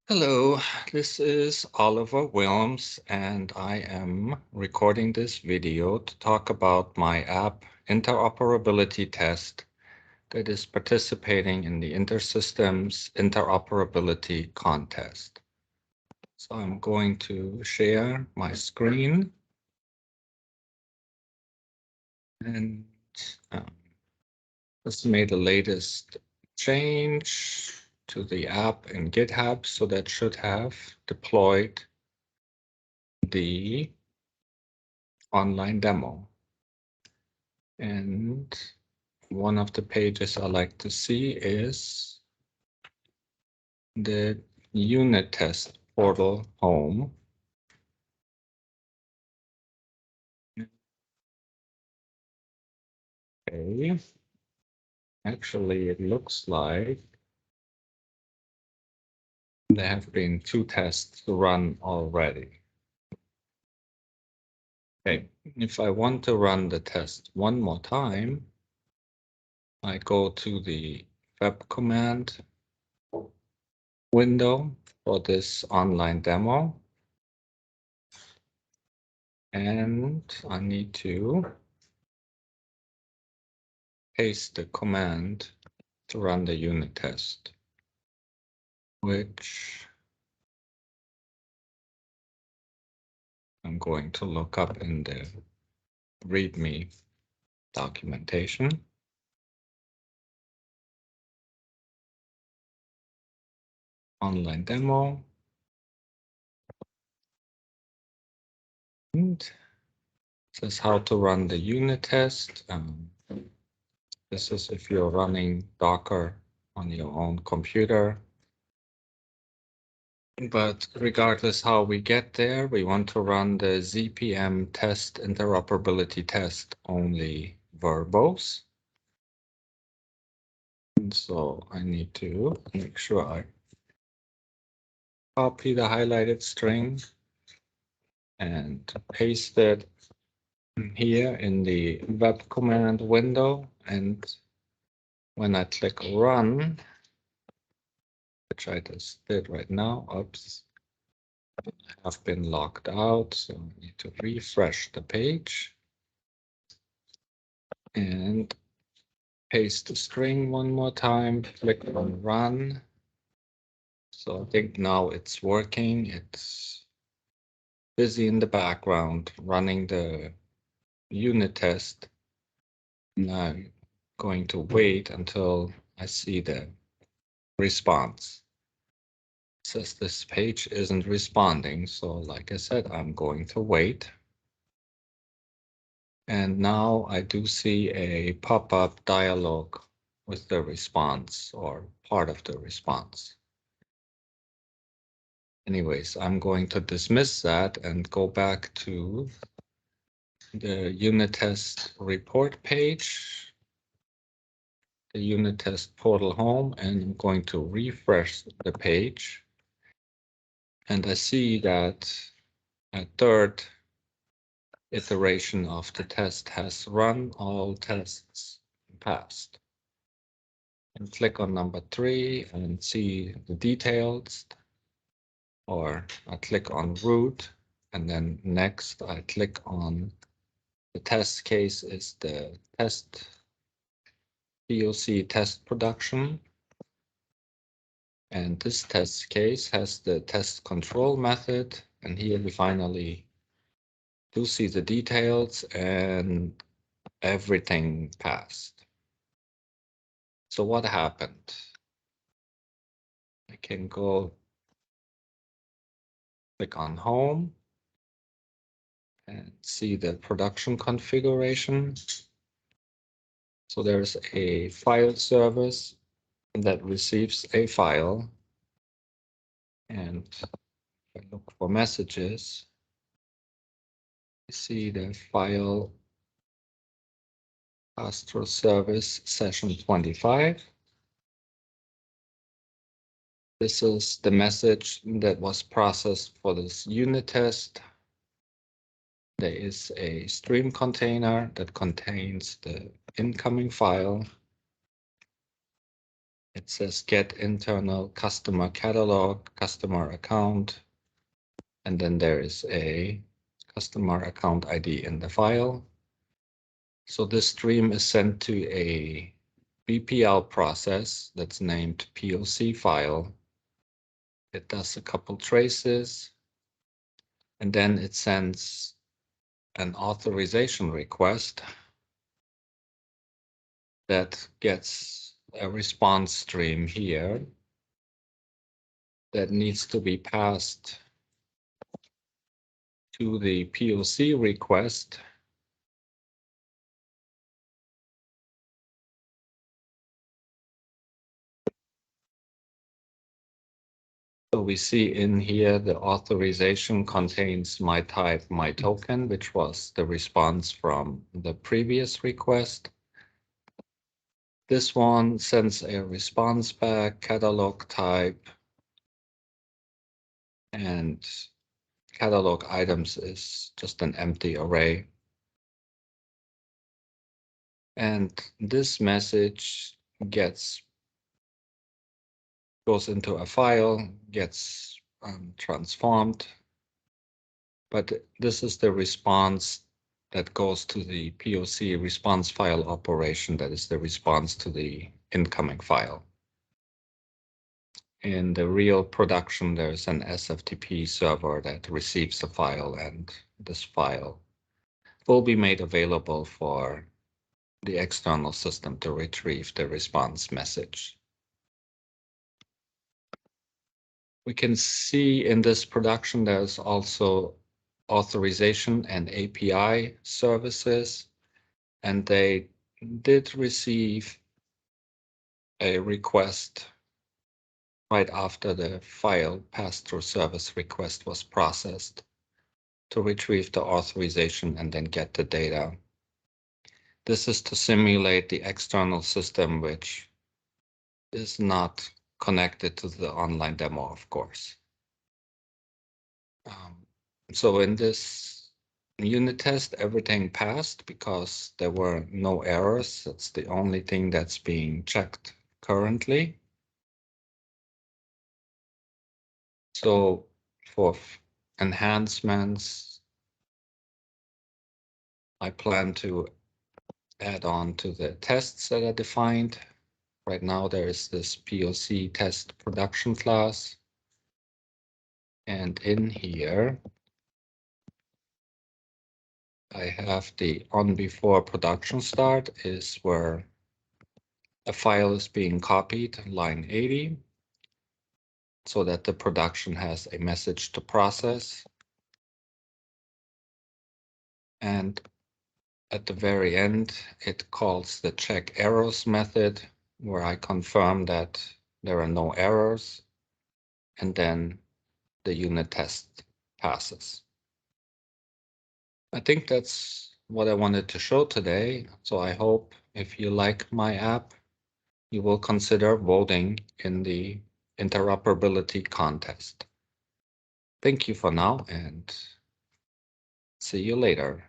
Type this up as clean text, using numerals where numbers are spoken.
Hello, this is Oliver Wilms, and I am recording this video to talk about my app interoperability test that is participating in the InterSystems interoperability contest. So I'm going to share my screen and just made the latest change to the app in GitHub, so that should have deployed the online demo. And one of the pages I like to see is the UnitTest portal home. Okay. Actually, it looks like there have been 2 tests run already. Okay, if I want to run the test one more time, I go to the web command window for this online demo. And I need to paste the command to run the unit test, which I'm going to look up in the README documentation. Online demo. And says how to run the unit test. This is if you're running Docker on your own computer. But regardless how we get there, we want to run the ZPM test interoperability test only verbose. And so I need to make sure I copy the highlighted string and paste it here in the web command window. And when I click run, which I just did right now, oops, I have been logged out, so I need to refresh the page and paste the string one more time, click on run. So I think now it's working. It's busy in the background running the unit test. And I'm going to wait until I see the response. It says this page isn't responding, so like I said, I'm going to wait. And now I do see a pop-up dialog with the response or part of the response. Anyways, I'm going to dismiss that and go back to the unit test report page, the unit test portal home, and I'm going to refresh the page. And I see that a third iteration of the test has run, all tests passed. And click on number 3 and see the details. Or I click on root, and then next I click on the test case is the test POC test production. And this test case has the test control method. And here we finally do see the details and everything passed. So what happened? I can go click on home and see the production configuration. So there's a file service that receives a file. And if I look for messages, you see the file Astro service session 25. This is the message that was processed for this unit test. There is a stream container that contains the incoming file. It says get internal customer catalog, customer account, and then there is a customer account ID in the file. So this stream is sent to a BPL process that's named POC file. It does a couple traces, and then it sends an authorization request that gets a response stream here that needs to be passed to the POC request. So we see in here the authorization contains my type, my token, which was the response from the previous request. This one sends a response back, catalog type, and catalog items is just an empty array. And this message goes into a file, gets transformed. But this is the response that goes to the POC response file operation. That is the response to the incoming file. In the real production, there's an SFTP server that receives the file, and this file will be made available for the external system to retrieve the response message. We can see in this production there's also authorization and API services, and they did receive a request right after the file pass-through service request was processed to retrieve the authorization and then get the data. This is to simulate the external system, which is not connected to the online demo, of course. So in this unit test, everything passed because there were no errors. That's the only thing that's being checked currently. So for enhancements, I plan to add on to the tests that are defined. Right now, there is this POC test production class. And in here, I have the on before production start is where a file is being copied, line 80, so that the production has a message to process. And at the very end, it calls the check errors method, where I confirm that there are no errors, and then the unit test passes. I think that's what I wanted to show today. So I hope if you like my app, you will consider voting in the interoperability contest. Thank you for now, and see you later.